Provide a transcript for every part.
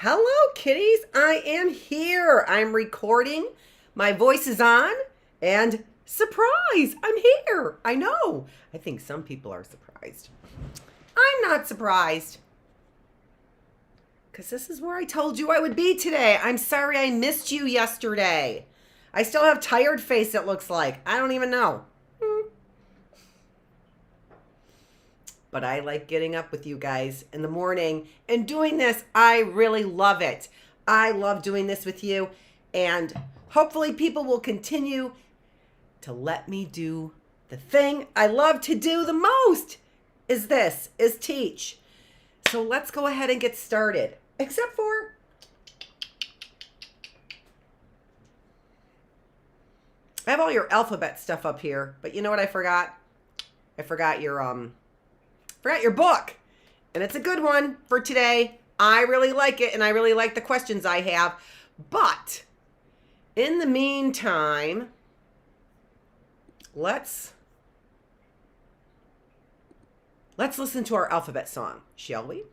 Hello, kitties. I am here. I'm recording. My voice is on. And surprise, I'm here. I know. I think some people are surprised. I'm not surprised. Because this is where I told you I would be today. I'm sorry I missed you yesterday. I still have tired face, it looks like. I don't even know. But I like getting up with you guys in the morning and doing this. I really love it. I love doing this with you. And hopefully people will continue to let me do the thing I love to do the most is teach. So let's go ahead and get started. Except for I have all your alphabet stuff up here, but you know what I forgot? I forgot your book. And it's a good one for today. I really like it, and I really like the questions I have. But in the meantime, let's listen to our alphabet song, shall we?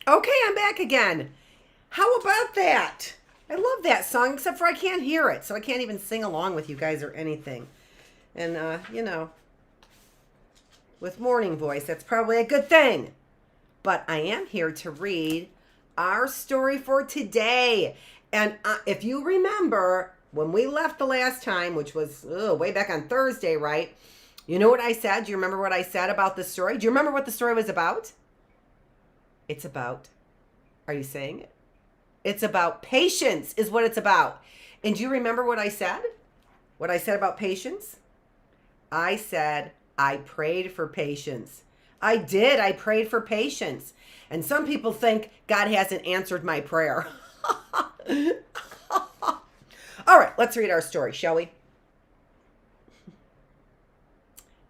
Okay, I'm back again. How about that? I love that song, except for I can't hear it, so I can't even sing along with you guys or anything. And, with morning voice, that's probably a good thing. But I am here to read our story for today. And if you remember, when we left the last time, which was way back on Thursday, right? You know what I said? Do you remember what I said about the story? Do you remember what the story was about? It's about, are you saying it? It's about patience is what it's about. And do you remember what I said? What I said about patience? I said, I prayed for patience. I did. I prayed for patience. And some people think God hasn't answered my prayer. All right, let's read our story, shall we?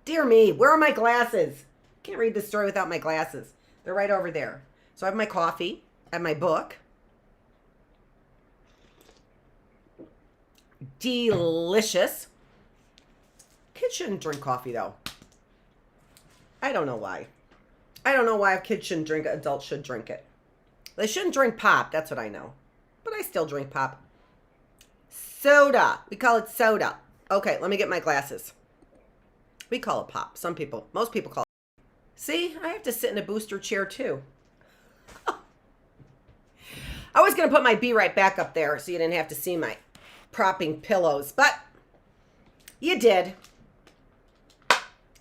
Dear me, where are my glasses? Can't read this story without my glasses. They're right over there. So I have my coffee, I have my book. Delicious. Kids shouldn't drink coffee, though. I don't know why. I don't know why if kids shouldn't drink it, adults should drink it. They shouldn't drink pop, that's what I know. But I still drink pop. Soda. We call it soda. Okay, let me get my glasses. We call it pop. Most people call it. See, I have to sit in a booster chair too. I was going to put my Be Right back up there so you didn't have to see my propping pillows, but you did.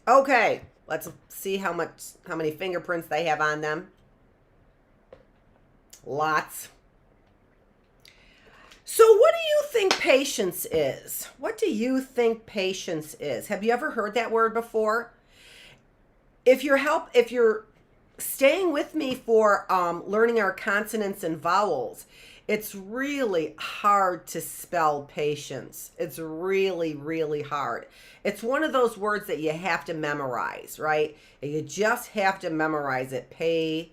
Okay, let's see how many fingerprints they have on them. Lots. So what do you think patience is? What do you think patience is? Have you ever heard that word before? if you're staying with me for learning our consonants and vowels, it's really hard to spell patience. It's really, really hard. It's one of those words that you have to memorize, right? You just have to memorize it. Pay,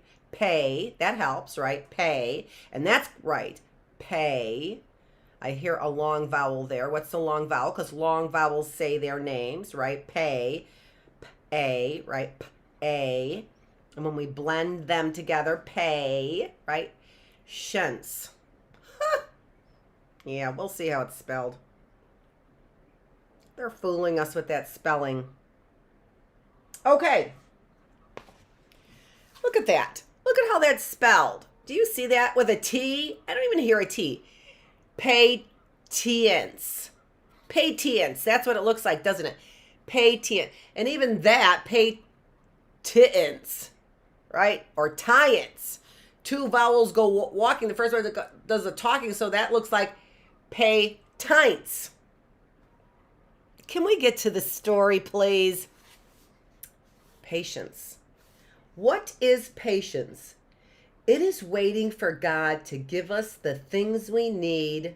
that helps, right? Pay, and that's right, pay. I hear a long vowel there. What's the long vowel? Because long vowels say their names, right? Pay, A, right? A. And when we blend them together, pay, right? Shence. Yeah, we'll see how it's spelled. They're fooling us with that spelling. Okay. Look at that. Look at how that's spelled. Do you see that with a T? I don't even hear a T. Patience. Patience. That's what it looks like, doesn't it? Patience. And even that, patience, right? Or tience. Two vowels go walking. The first one does the talking, so that looks like patience. Can we get to the story, please? Patience. What is patience? It is waiting for God to give us the things we need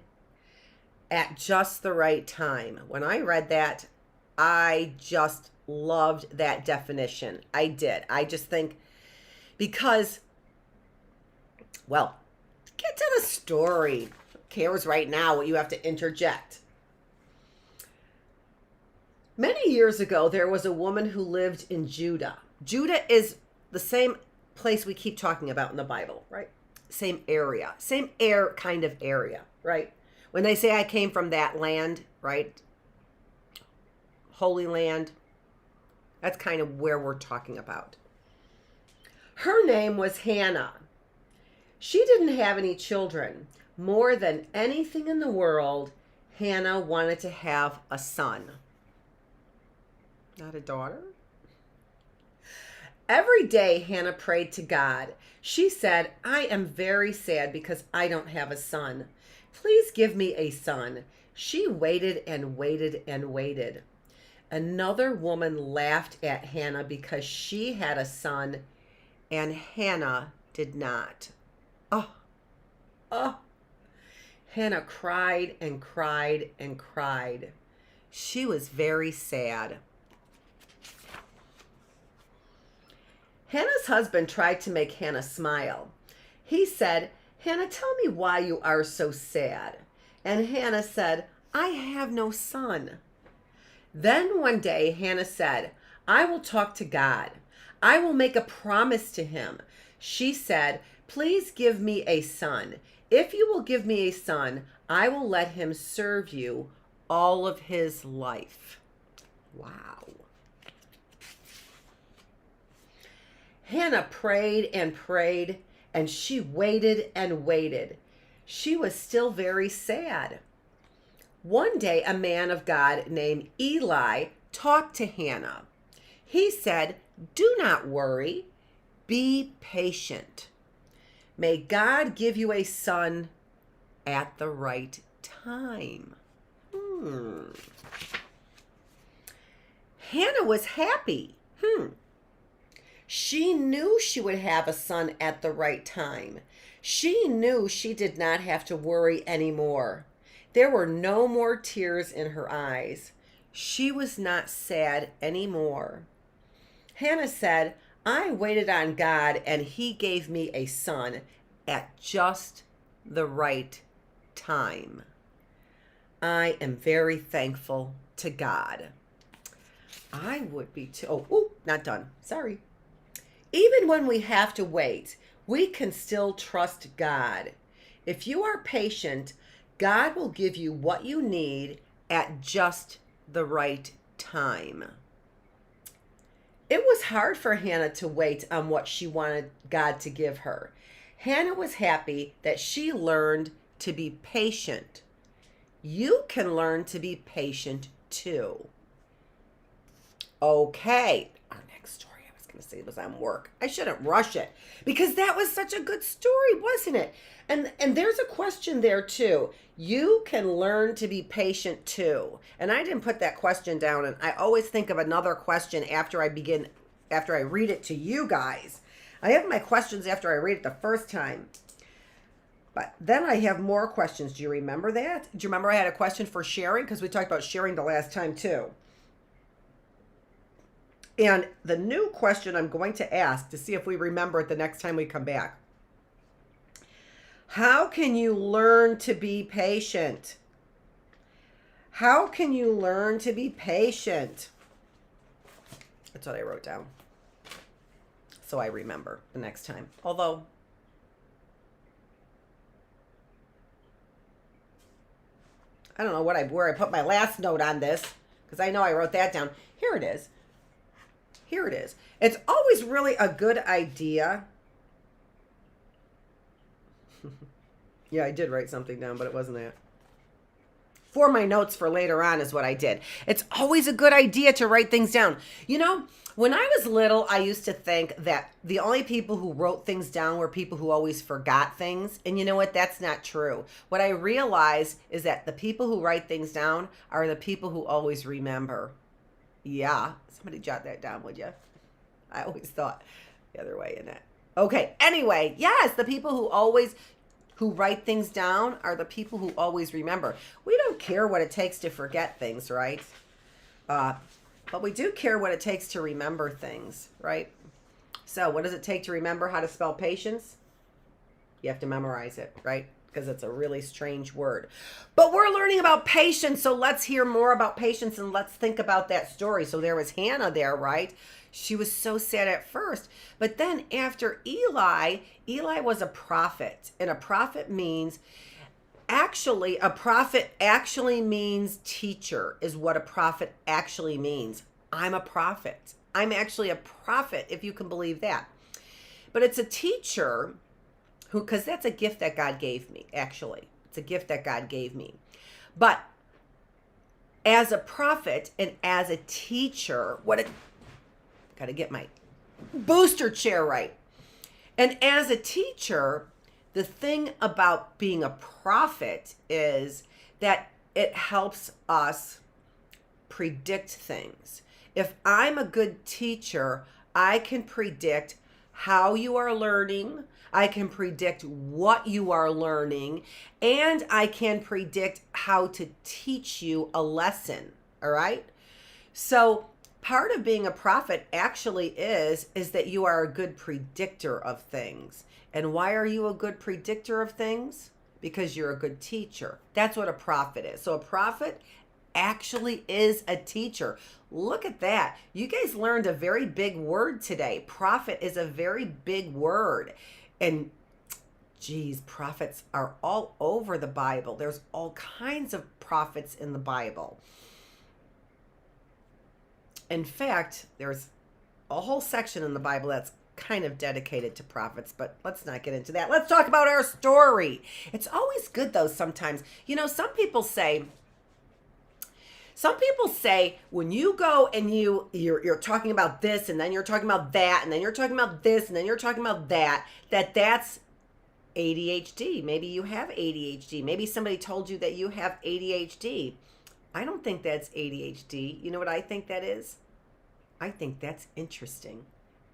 at just the right time. When I read that, I just loved that definition. I did. I just think because, well, get to the story. Who cares right now what you have to interject? Many years ago, there was a woman who lived in Judah. Judah is the same place we keep talking about in the Bible, right? Same area, same kind of area, right? When they say I came from that land, right? Holy Land, that's kind of where we're talking about. Her name was Hannah. She didn't have any children. More than anything in the world, Hannah wanted to have a son. Not a daughter? Every day, Hannah prayed to God. She said, I am very sad because I don't have a son. Please give me a son. She waited and waited and waited. Another woman laughed at Hannah because she had a son and Hannah did not. Oh. Hannah cried and cried and cried. She was very sad. Hannah's husband tried to make Hannah smile. He said, Hannah, tell me why you are so sad. And Hannah said, I have no son. Then one day Hannah said, I will talk to God. I will make a promise to him. She said, please give me a son. If you will give me a son, I will let him serve you all of his life. Wow. Hannah prayed and prayed, and she waited and waited. She was still very sad. One day, a man of God named Eli talked to Hannah. He said, do not worry. Be patient. May God give you a son at the right time. Hannah was happy. She knew she would have a son at the right time. She knew she did not have to worry anymore. There were no more tears in her eyes. She was not sad anymore. Hannah said, I waited on God and he gave me a son at just the right time. I am very thankful to God. I would be too. Oh, not done. Sorry. Even when we have to wait, we can still trust God. If you are patient, God will give you what you need at just the right time. It was hard for Hannah to wait on what she wanted God to give her. Hannah was happy that she learned to be patient. You can learn to be patient too. Okay. Our next story I was going to say was on work. I shouldn't rush it because that was such a good story, wasn't it? And there's a question there too. You can learn to be patient too. And I didn't put that question down, and I always think of another question after I begin after I read it to you guys. I have my questions after I read it the first time. But then I have more questions. Do you remember that? Do you remember I had a question for sharing? Because we talked about sharing the last time too. And the new question I'm going to ask to see if we remember it the next time we come back. How can you learn to be patient? How can you learn to be patient? That's what I wrote down. So I remember the next time. Although, I don't know where I put my last note on this, because I know I wrote that down. Here it is. Here it is. It's always really a good idea. Yeah, I did write something down, but it wasn't that. For my notes for later on is what I did. It's always a good idea to write things down. You know, when I was little, I used to think that the only people who wrote things down were people who always forgot things. And you know what? That's not true. What I realized is that the people who write things down are the people who always remember. Yeah. Somebody jot that down, would you? I always thought the other way in it. Okay. Anyway, yes, the people who write things down are the people who always remember. We don't care what it takes to forget things, right? But we do care what it takes to remember things, right? So what does it take to remember how to spell patience? You have to memorize it, right? Because it's a really strange word. But we're learning about patience, so let's hear more about patience and let's think about that story. So there was Hannah there, right? She was so sad at first. But then after Eli was a prophet. And a prophet means, a prophet actually means teacher, is what a prophet actually means. I'm a prophet. I'm actually a prophet, if you can believe that. But it's a teacher who, because that's a gift that God gave me, actually. It's a gift that God gave me. But as a prophet and as a teacher, got to get my booster chair right. And as a teacher, the thing about being a prophet is that it helps us predict things. If I'm a good teacher, I can predict how you are learning, I can predict what you are learning, and I can predict how to teach you a lesson, all right? So part of being a prophet actually is that you are a good predictor of things. And why are you a good predictor of things? Because you're a good teacher. That's what a prophet is. So a prophet actually is a teacher. Look at that. You guys learned a very big word today. Prophet is a very big word. And geez, prophets are all over the Bible. There's all kinds of prophets in the Bible. In fact, there's a whole section in the Bible that's kind of dedicated to prophets, but let's not get into that. Let's talk about our story. It's always good though sometimes. You know, some people say when you go and you're talking about this and then you're talking about that and then you're talking about this and then you're talking about that's ADHD. Maybe you have ADHD. Maybe somebody told you that you have ADHD. I don't think that's ADHD. You know what I think that is? I think that's interesting.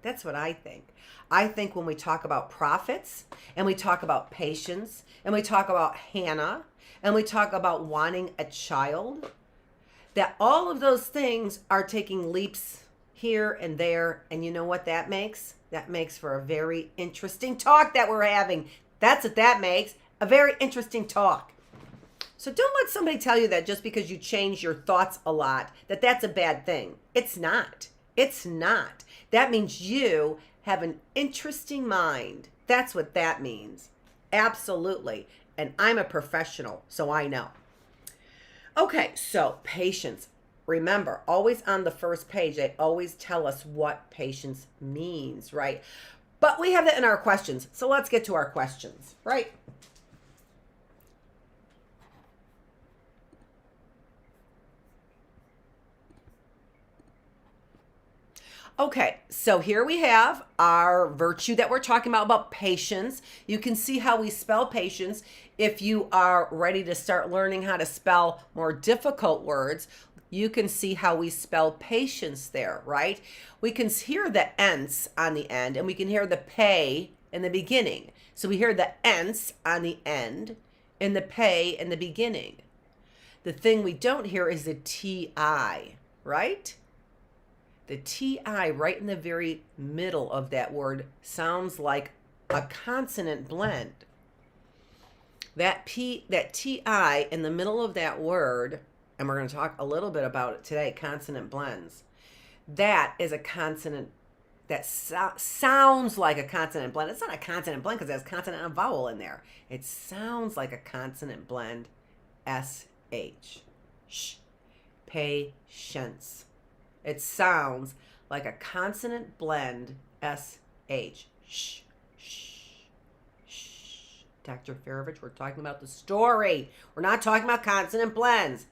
That's what I think. I think when we talk about prophets and we talk about patience and we talk about Hannah and we talk about wanting a child, that all of those things are taking leaps here and there. And you know what that makes? That makes for a very interesting talk that we're having. That's what that makes, a very interesting talk. So don't let somebody tell you that just because you change your thoughts a lot, that's a bad thing. It's not. It's not. That means you have an interesting mind. That's what that means. Absolutely. And I'm a professional, so I know. Okay, so patience. Remember, always on the first page, they always tell us what patience means, right? But we have that in our questions. So let's get to our questions, right? Okay, so here we have our virtue that we're talking about patience. You can see how we spell patience. If you are ready to start learning how to spell more difficult words, you can see how we spell patience there, right? We can hear the ence on the end, and we can hear the pay in the beginning. So we hear the ence on the end and the pay in the beginning. The thing we don't hear is the TI, right? The TI right in the very middle of that word sounds like a consonant blend. That TI in the middle of that word, and we're going to talk a little bit about it today, consonant blends. That is a consonant that sounds like a consonant blend. It's not a consonant blend because there's consonant and a vowel in there. It sounds like a consonant blend, SH. Shh. Patience. It sounds like a consonant blend, SH. Shh. Shh. Shh. Dr. Feravich, we're talking about the story. We're not talking about consonant blends.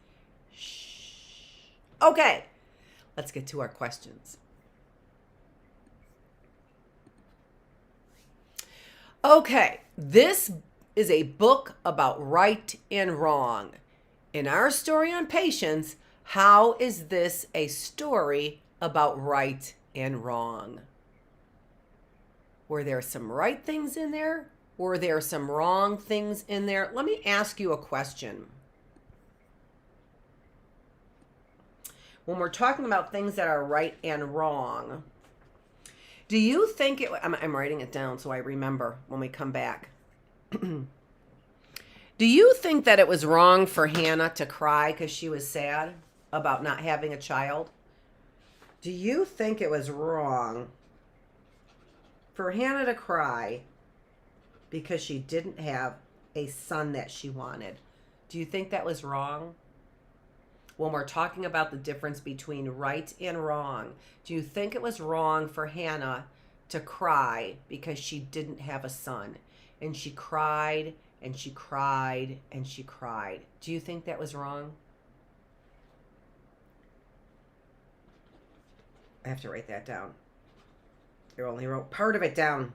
Shh. Okay, let's get to our questions. Okay, this is a book about right and wrong. In our story on patience, how is this a story about right and wrong? Were there some right things in there? Were there some wrong things in there? Let me ask you a question. When we're talking about things that are right and wrong, do you think I'm writing it down so I remember when we come back. Do you think that it was wrong for Hannah to cry because she was sad about not having a child? Do you think it was wrong for Hannah to cry because she didn't have a son that she wanted? Do you think that was wrong? When we're talking about the difference between right and wrong, do you think it was wrong for Hannah to cry because she didn't have a son? And she cried and she cried and she cried. Do you think that was wrong? I have to write that down. I only wrote part of it down,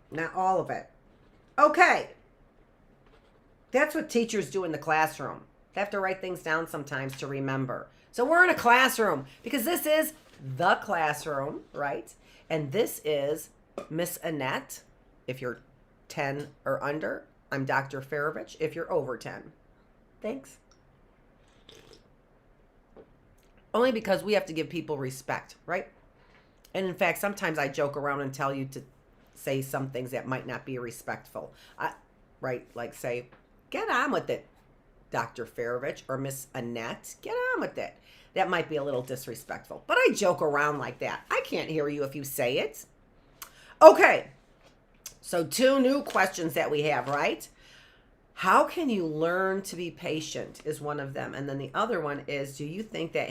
not all of it. Okay. That's what teachers do in the classroom. They have to write things down sometimes to remember. So we're in a classroom because this is the classroom, right? And this is Miss Annette, if you're 10 or under. I'm Dr. Feravich, if you're over 10. Thanks. Only because we have to give people respect, right? And in fact, sometimes I joke around and tell you to say some things that might not be respectful. Right? Like say, get on with it, Dr. Feravich or Miss Annette. Get on with it. That might be a little disrespectful, but I joke around like that. I can't hear you if you say it. Okay. So 2 new questions that we have, right? How can you learn to be patient is one of them. And then the other one is, do you think that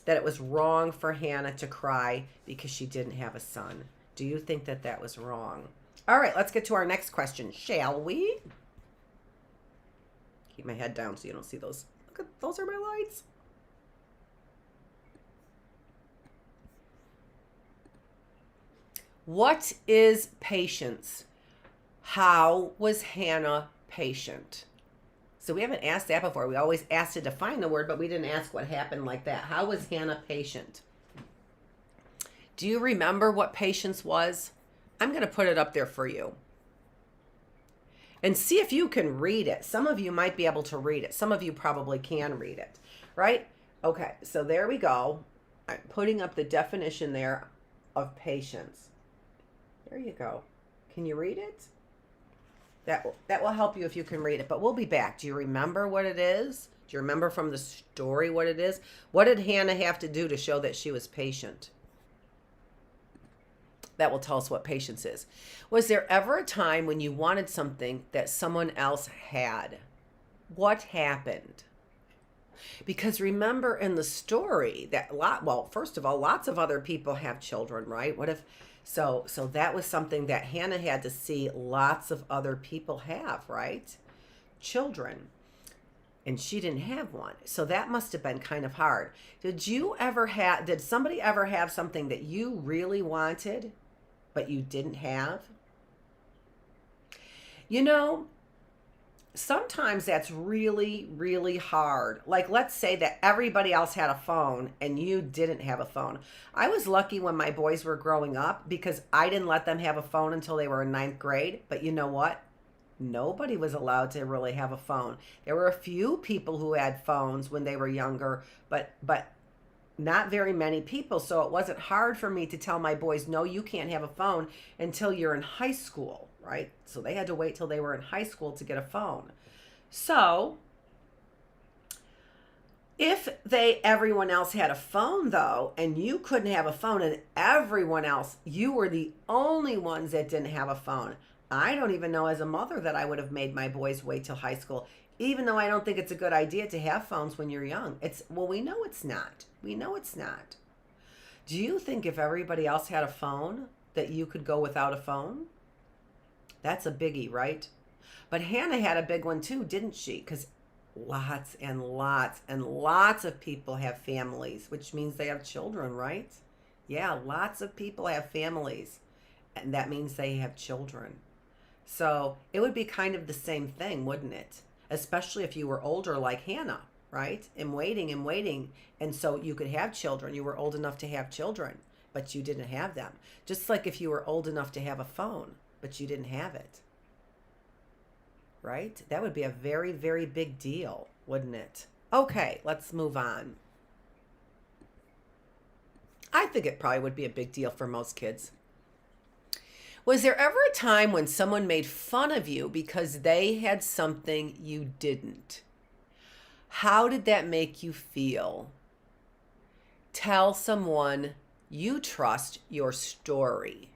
it was wrong for Hannah to cry because she didn't have a son? Do you think that that was wrong? All right, let's get to our next question, shall we? Keep my head down so you don't see those. Look at those are my lights. What is patience? How was Hannah patient? So we haven't asked that before. We always asked to define the word, but we didn't ask what happened like that. How was Hannah patient? Do you remember what patience was? I'm going to put it up there for you. And see if you can read it. Some of you might be able to read it. Some of you probably can read it, right? Okay, so there we go. I'm putting up the definition there of patience. There you go. Can you read it? That will help you if you can read it, but we'll be back. Do you remember what it is? Do you remember from the story what it is? What did Hannah have to do to show that she was patient? That will tell us what patience is. Was there ever a time when you wanted something that someone else had? What happened? Because remember in the story that first of all, lots of other people have children, right? What if so that was something that Hannah had to see lots of other people have, right? Children. And she didn't have one. So that must have been kind of hard. Did somebody ever have something that you really wanted, but you didn't have? You know, sometimes that's really, really hard. Like, let's say that everybody else had a phone and you didn't have a phone. I was lucky when my boys were growing up because I didn't let them have a phone until they were in ninth grade. But you know what? Nobody was allowed to really have a phone. There were a few people who had phones when they were younger, but not very many people. So it wasn't hard for me to tell my boys, no, you can't have a phone until you're in high school, right? So they had to wait till they were in high school to get a phone. So if everyone else had a phone though, and you couldn't have a phone, and everyone else, you were the only ones that didn't have a phone. I don't even know as a mother that I would have made my boys wait till high school, even though I don't think it's a good idea to have phones when you're young. Well, we know it's not. We know it's not. Do you think if everybody else had a phone that you could go without a phone? That's a biggie, right? But Hannah had a big one too, didn't she? Because lots and lots and lots of people have families, which means they have children, right? Yeah, lots of people have families, and that means they have children. So it would be kind of the same thing, wouldn't it? Especially if you were older like Hannah, right? And waiting and waiting. And so you could have children. You were old enough to have children, but you didn't have them. Just like if you were old enough to have a phone, but you didn't have it. Right? That would be a very, very big deal, wouldn't it? Okay, let's move on. I think it probably would be a big deal for most kids. Was there ever a time when someone made fun of you because they had something you didn't? How did that make you feel? Tell someone you trust your story.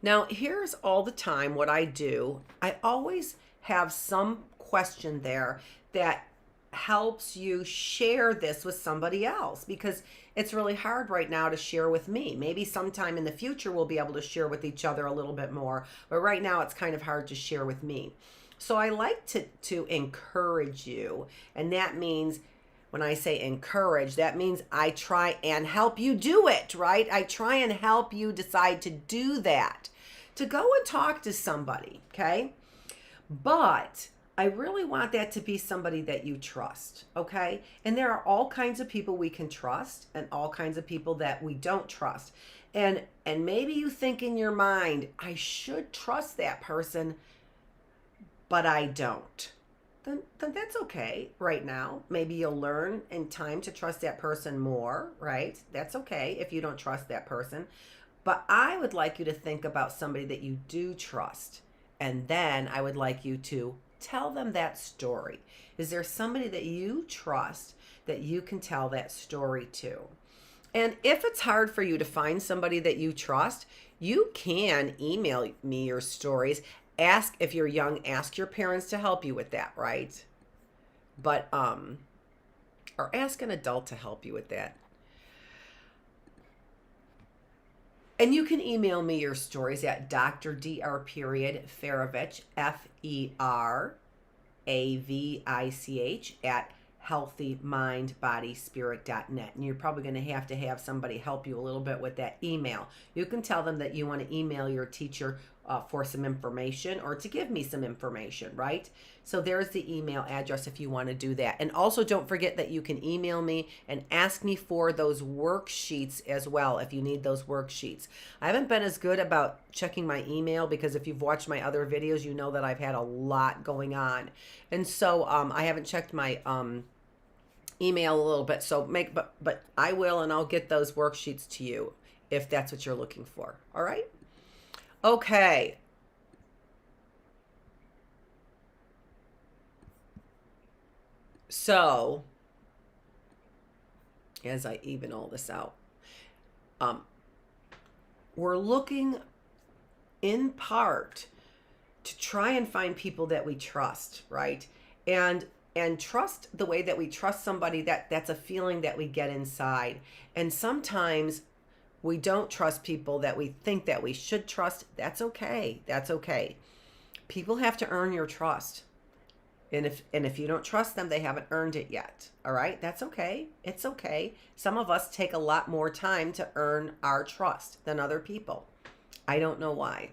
Now, here's all the time what I do. I always have some question there that helps you share this with somebody else, because it's really hard right now to share with me. Maybe sometime in the future we'll be able to share with each other a little bit more, but right now it's kind of hard to share with me. So I like to encourage you, and that means, when I say encourage, that means I try and help you do it, right? I try and help you decide to do that, to go and talk to somebody, okay? But I really want that to be somebody that you trust, okay? And there are all kinds of people we can trust and all kinds of people that we don't trust. And maybe you think in your mind, I should trust that person, but I don't. Then that's okay right now. Maybe you'll learn in time to trust that person more, right? That's okay if you don't trust that person. But I would like you to think about somebody that you do trust. And then I would like you to tell them that story. Is there somebody that you trust that you can tell that story to? And if it's hard for you to find somebody that you trust, you can email me your stories. Ask, if you're young, ask your parents to help you with that, right? But, or ask an adult to help you with that. And you can email me your stories at Dr. Feravich, at healthymindbodyspirit.net. And you're probably going to have somebody help you a little bit with that email. You can tell them that you want to email your teacher for some information or to give me some information, right? So there's the email address if you want to do that. And also don't forget that you can email me and ask me for those worksheets as well if you need those worksheets. I haven't been as good about checking my email because if you've watched my other videos, you know that I've had a lot going on. And so I haven't checked my email a little bit. So but I will, and I'll get those worksheets to you if that's what you're looking for. All right? Okay. So, as I even all this out, we're looking in part to try and find people that we trust, right? And trust, the way that we trust somebody, that's a feeling that we get inside. And sometimes we don't trust people that we think that we should trust. That's okay. That's okay. People have to earn your trust. And if you don't trust them, they haven't earned it yet. All right? That's okay. It's okay. Some of us take a lot more time to earn our trust than other people. I don't know why.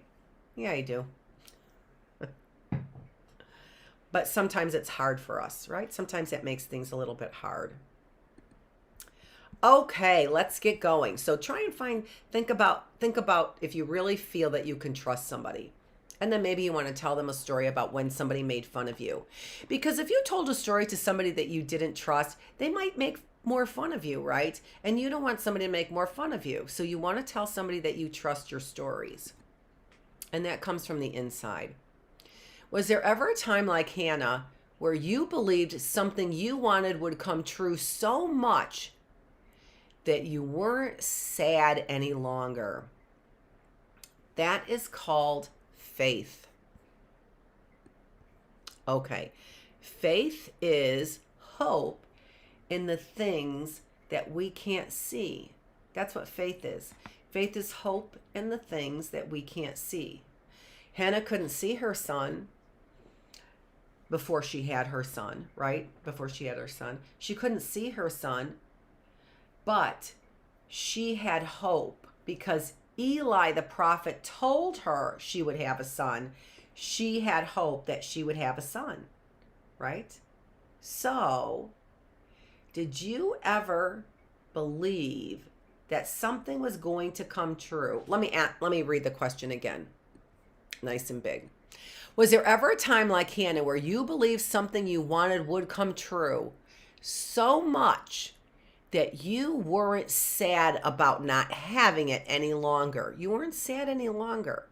Yeah, I do. But sometimes it's hard for us, right? Sometimes that makes things a little bit hard. Okay, let's get going. So try and think about if you really feel that you can trust somebody. And then maybe you want to tell them a story about when somebody made fun of you. Because if you told a story to somebody that you didn't trust, they might make more fun of you, right? And you don't want somebody to make more fun of you. So you want to tell somebody that you trust your stories. And that comes from the inside. Was there ever a time like Hannah where you believed something you wanted would come true so much that you weren't sad any longer? That is called faith. Okay. Faith is hope in the things that we can't see. That's what faith is. Faith is hope in the things that we can't see. Hannah couldn't see her son before she had her son, right? Before she had her son. She couldn't see her son, but she had hope because Eli, the prophet, told her she would have a son. She had hope that she would have a son, right? So, did you ever believe that something was going to come true? Let me read the question again. Nice and big. Was there ever a time like Hannah where you believed something you wanted would come true so much that you weren't sad about not having it any longer? You weren't sad any longer.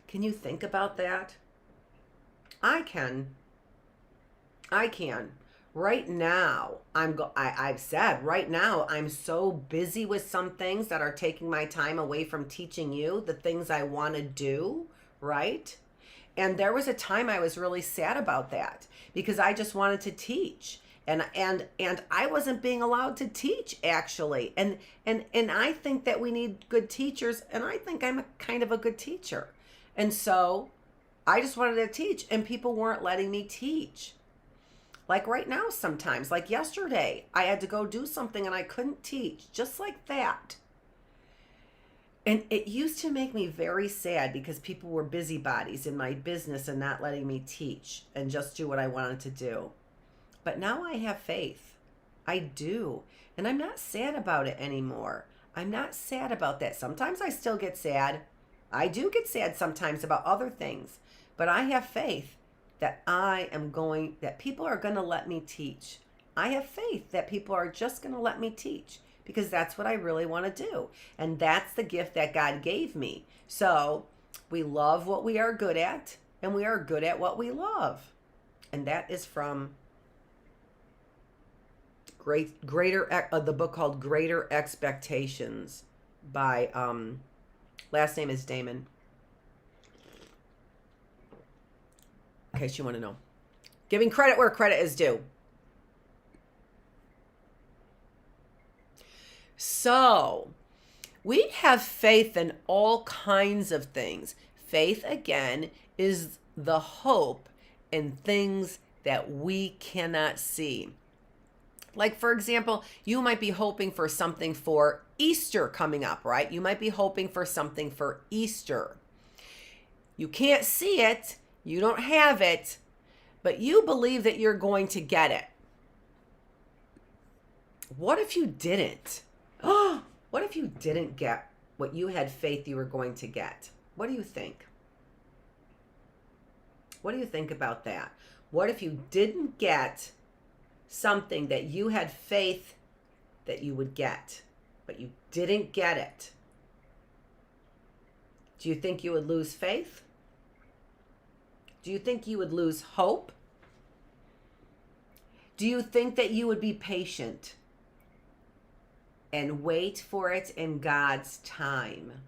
Can you think about that? I can. Right now, I've said right now, I'm so busy with some things that are taking my time away from teaching you the things I want to do, right? And there was a time I was really sad about that because I just wanted to teach. And I wasn't being allowed to teach, actually. And I think that we need good teachers, and I think I'm a kind of a good teacher. And so I just wanted to teach, and people weren't letting me teach. Like right now sometimes, like yesterday, I had to go do something and I couldn't teach, just like that. And it used to make me very sad because people were busybodies in my business and not letting me teach and just do what I wanted to do. But now I have faith. I do. And I'm not sad about it anymore. I'm not sad about that. Sometimes I still get sad. I do get sad sometimes about other things. But I have faith that that people are going to let me teach. I have faith that people are just going to let me teach because that's what I really want to do. And that's the gift that God gave me. So we love what we are good at, and we are good at what we love. And that is from the book called Greater Expectations by last name is Damon. In case you want to know. Giving credit where credit is due. So, we have faith in all kinds of things. Faith, again, is the hope in things that we cannot see. Like, for example, you might be hoping for something for Easter coming up, right? You might be hoping for something for Easter. You can't see it. You don't have it, but you believe that you're going to get it. What if you didn't? What if you didn't get what you had faith you were going to get? What do you think? What do you think about that? What if you didn't get something that you had faith that you would get, but you didn't get it? Do you think you would lose faith? Do you think you would lose hope? Do you think that you would be patient and wait for it in God's time?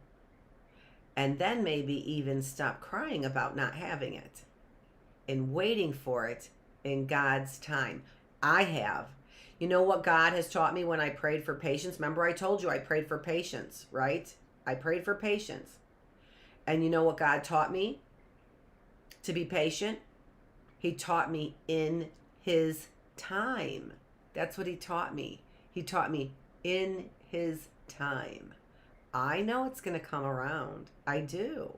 And then maybe even stop crying about not having it and waiting for it in God's time. I have. You know what God has taught me when I prayed for patience? Remember I told you I prayed for patience, right? I prayed for patience. And you know what God taught me? To be patient. He taught me in His time. That's what He taught me. He taught me in His time. I know it's going to come around. I do.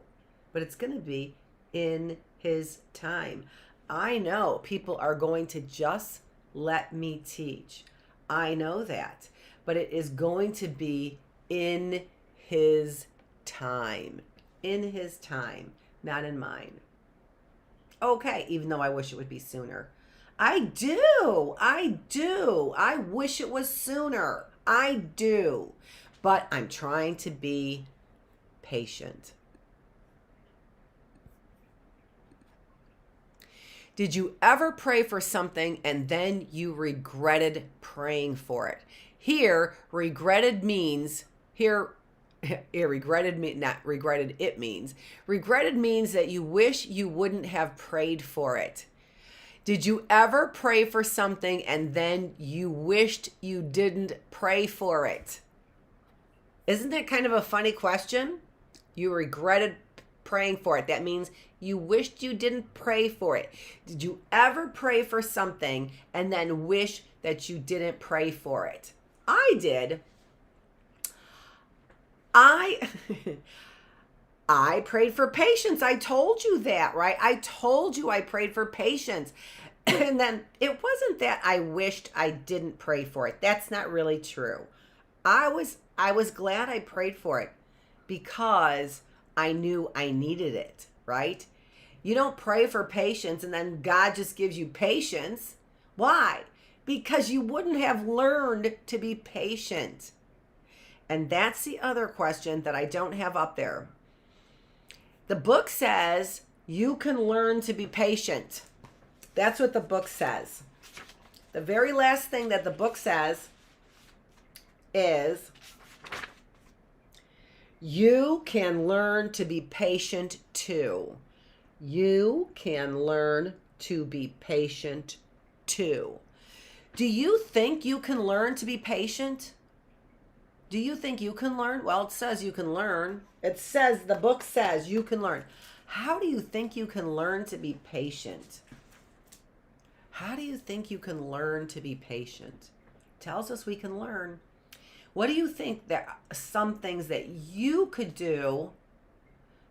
But it's going to be in His time. I know people are going to just let me teach. I know that. But it is going to be in his time. In his time, not in mine. Okay, even though I wish it would be sooner. I do. I do. I wish it was sooner. I do. But I'm trying to be patient. Did you ever pray for something and then you regretted praying for it? Here, regretted means, regretted means that you wish you wouldn't have prayed for it. Did you ever pray for something and then you wished you didn't pray for it? Isn't that kind of a funny question? You regretted praying for it. That means you wished you didn't pray for it. Did you ever pray for something and then wish that you didn't pray for it? I did. I prayed for patience. I told you that, right? I told you I prayed for patience. And then it wasn't that I wished I didn't pray for it. That's not really true. I was glad I prayed for it because I knew I needed it, right? You don't pray for patience and then God just gives you patience. Why? Because you wouldn't have learned to be patient. And that's the other question that I don't have up there. The book says you can learn to be patient. That's what the book says. The very last thing that the book says is you can learn to be patient too. You can learn to be patient too. Do you think you can learn to be patient? Do you think you can learn? Well, it says you can learn. It says, the book says you can learn. How do you think you can learn to be patient? How do you think you can learn to be patient? Tells us we can learn. What do you think that some things that you could do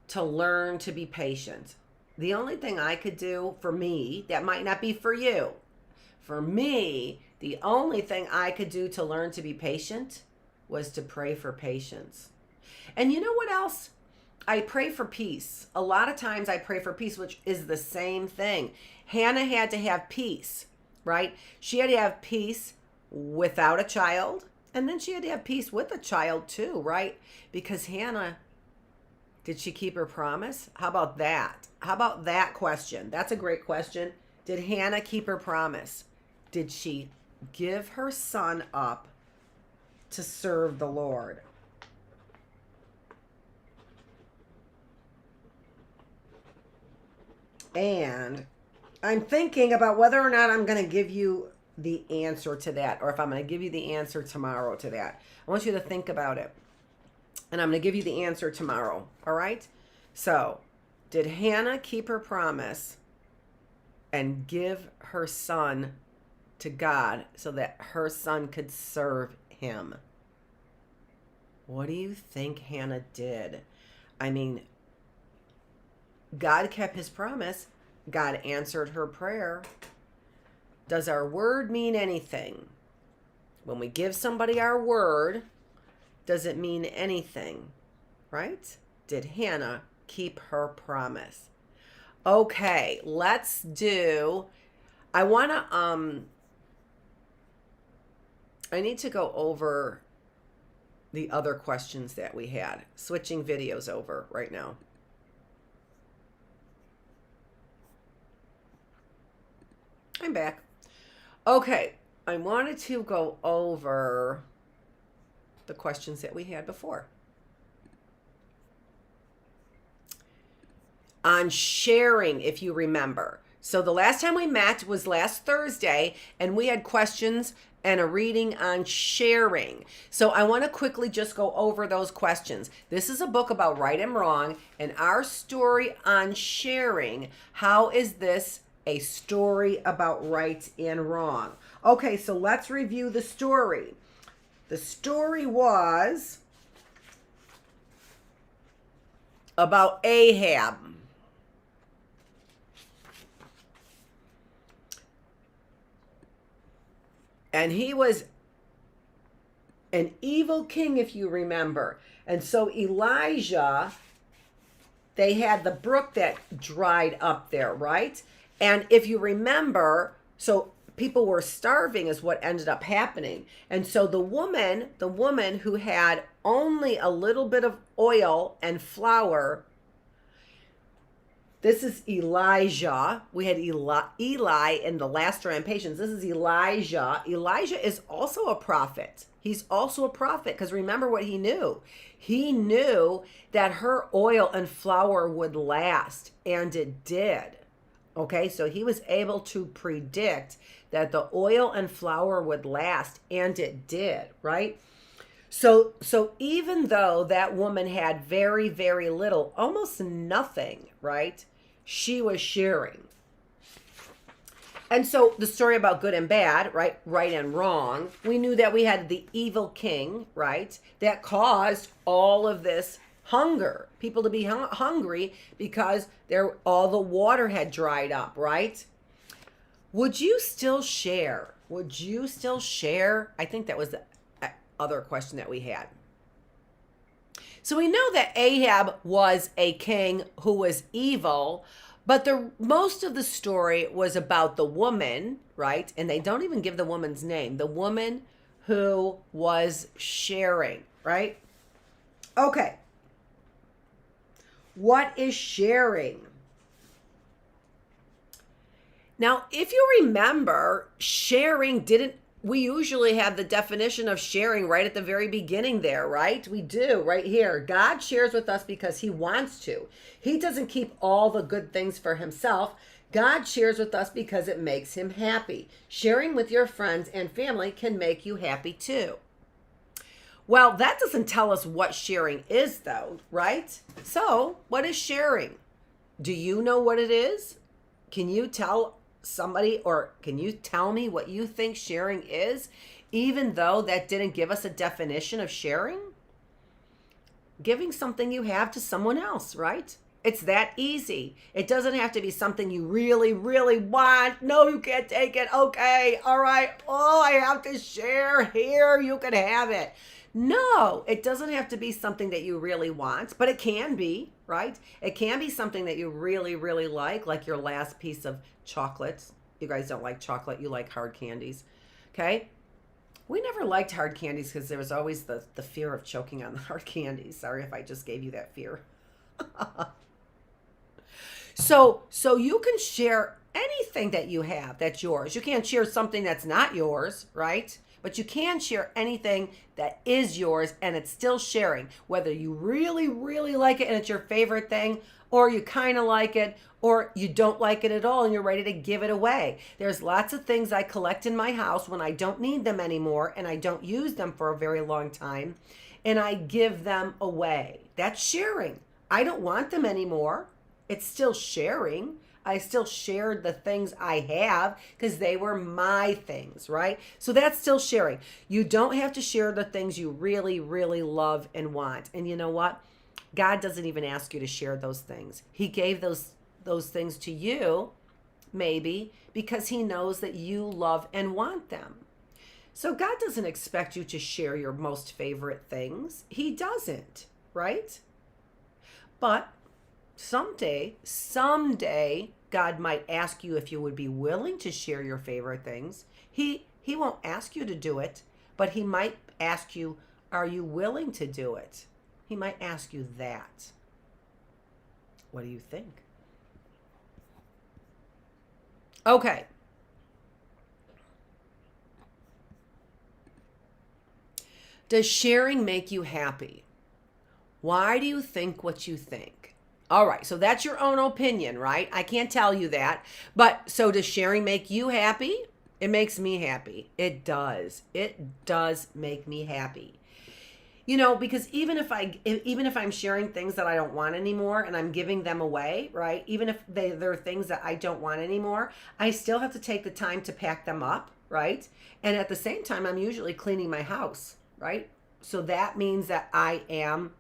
to learn to be patient? The only thing I could do for me, that might not be for you. For me, the only thing I could do to learn to be patient was to pray for patience. And you know what else? I pray for peace. A lot of times I pray for peace, which is the same thing. Hannah had to have peace, right? She had to have peace without a child. And then she had to have peace with a child too, right? Because Hannah, did she keep her promise? How about that? How about that question? That's a great question. Did Hannah keep her promise? Did she give her son up to serve the Lord? And I'm thinking about whether or not I'm going to give you the answer to that, or if I'm going to give you the answer tomorrow to that. I want you to think about it. And I'm going to give you the answer tomorrow. All right? So, did Hannah keep her promise and give her son to God so that her son could serve him? What do you think Hannah did? I mean, God kept his promise. God answered her prayer. Does our word mean anything? When we give somebody our word, does it mean anything? Right? Did Hannah keep her promise? Okay, let's do, I need to go over the other questions that we had. Switching videos over right now. I'm back. Okay, I wanted to go over the questions that we had before. On sharing, if you remember. So the last time we met was last Thursday, and we had questions and a reading on sharing. So I want to quickly just go over those questions. This is a book about right and wrong, and our story on sharing. How is this a story about right and wrong? Okay, so let's review the story. The story was about Ahab. And he was an evil king, if you remember. And so Elijah, they had the brook that dried up there, right? And if you remember, so people were starving is what ended up happening. And so the woman who had only a little bit of oil and flour, this is Elijah. We had Eli in the last Patience. This is Elijah. Elijah is also a prophet. He's also a prophet because remember what he knew. He knew that her oil and flour would last, and it did. Okay, so he was able to predict that the oil and flour would last, and it did, right? So even though that woman had very, very little, almost nothing, right? She was sharing. And so the story about good and bad, right and wrong, we knew that we had the evil king, right? That caused all of this hunger, people to be hungry because all the water had dried up, right? Would you still share? Would you still share? I think that was the other question that we had. So we know that Ahab was a king who was evil, but most of the story was about the woman, right? And they don't even give the woman's name. The woman who was sharing, right? Okay. What is sharing? Now, if you remember, sharing we usually have the definition of sharing right at the very beginning there, right? We do right here. God shares with us because he wants to. He doesn't keep all the good things for himself. God shares with us because it makes him happy. Sharing with your friends and family can make you happy too. Well, that doesn't tell us what sharing is though, right? So what is sharing? Do you know what it is? Can you tell somebody, or can you tell me what you think sharing is, even though that didn't give us a definition of sharing? Giving something you have to someone else, right? It's that easy. It doesn't have to be something you really, really want. No, you can't take it. Okay, all right. Oh, I have to share. Here, you can have it. No, it doesn't have to be something that you really want, but it can be, right? It can be something that you really, really like your last piece of chocolate. You guys don't like chocolate. You like hard candies, okay? We never liked hard candies because there was always the fear of choking on the hard candies. Sorry if I just gave you that fear. So you can share anything that you have that's yours. You can't share something that's not yours, right? But you can share anything that is yours, and it's still sharing, whether you really, really like it and it's your favorite thing, or you kind of like it, or you don't like it at all and you're ready to give it away. There's lots of things I collect in my house when I don't need them anymore and I don't use them for a very long time, and I give them away. That's sharing. I don't want them anymore. It's still sharing. I still shared the things I have because they were my things, right? So that's still sharing. You don't have to share the things you really, really love and want. And you know what? God doesn't even ask you to share those things. He gave those things to you, maybe, because he knows that you love and want them. So God doesn't expect you to share your most favorite things. He doesn't, right? But someday, God might ask you if you would be willing to share your favorite things. He won't ask you to do it, but he might ask you, are you willing to do it? He might ask you that. What do you think? Okay. Does sharing make you happy? Why do you think what you think? All right, so that's your own opinion, right? I can't tell you that. But so does sharing make you happy? It makes me happy. It does. It does make me happy. You know, because even if I'm sharing things that I don't want anymore and I'm giving them away, right? Even if they're things that I don't want anymore, I still have to take the time to pack them up, right? And at the same time, I'm usually cleaning my house, right? So that means that I am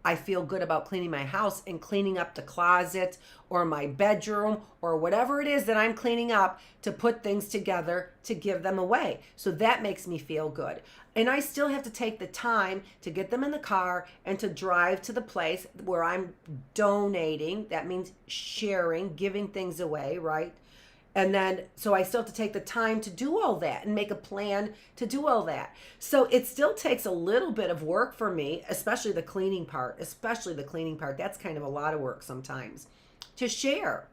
I feel good about cleaning my house and cleaning up the closet or my bedroom or whatever it is that I'm cleaning up to put things together to give them away. So that makes me feel good. And I still have to take the time to get them in the car and to drive to the place where I'm donating. That means sharing, giving things away, right? And then, so I still have to take the time to do all that and make a plan to do all that. So it still takes a little bit of work for me, especially the cleaning part, That's kind of a lot of work sometimes to share.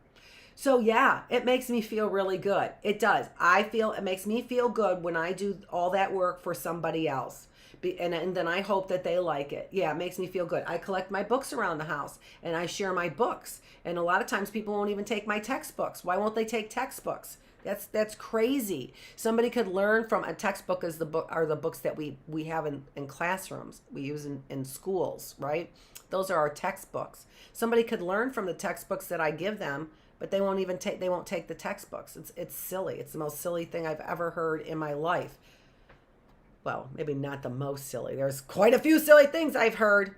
So yeah, it makes me feel really good. It does. It makes me feel good when I do all that work for somebody else. And then I hope that they like it. Yeah, it makes me feel good. I collect my books around the house and I share my books. And a lot of times people won't even take my textbooks. Why won't they take textbooks? That's crazy. Somebody could learn from a textbook are the books that we have in classrooms. We use in schools, right? Those are our textbooks. Somebody could learn from the textbooks that I give them, but they won't take the textbooks. It's silly. It's the most silly thing I've ever heard in my life. Well, maybe not the most silly. There's quite a few silly things I've heard.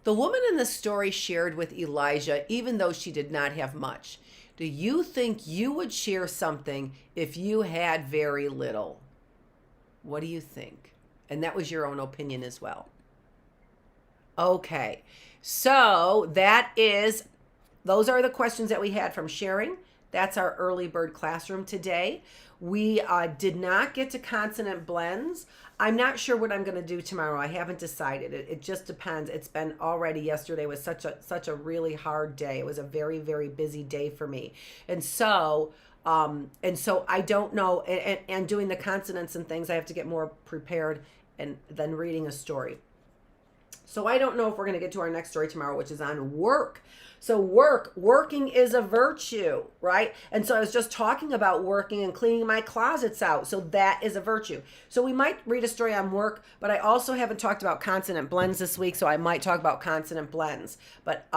The woman in the story shared with Elijah, even though she did not have much. Do you think you would share something if you had very little? What do you think? And that was your own opinion as well. Okay, so those are the questions that we had from sharing. That's our early bird classroom today. We did not get to consonant blends. I'm not sure what I'm going to do tomorrow. I haven't decided. It just depends. It's been already, yesterday was such a really hard day. It was a very, very busy day for me. And so I don't know. And doing the consonants and things, I have to get more prepared and then reading a story. So I don't know if we're going to get to our next story tomorrow, which is on work. So working is a virtue, right? And so I was just talking about working and cleaning my closets out. So that is a virtue. So we might read a story on work, but I also haven't talked about consonant blends this week. So I might talk about consonant blends. But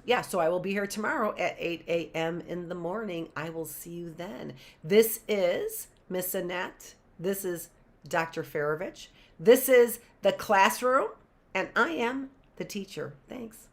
yeah, so I will be here tomorrow at 8 a.m. in the morning. I will see you then. This is Miss Annette. This is Dr. Feravich. This is the classroom, and I am the teacher. Thanks.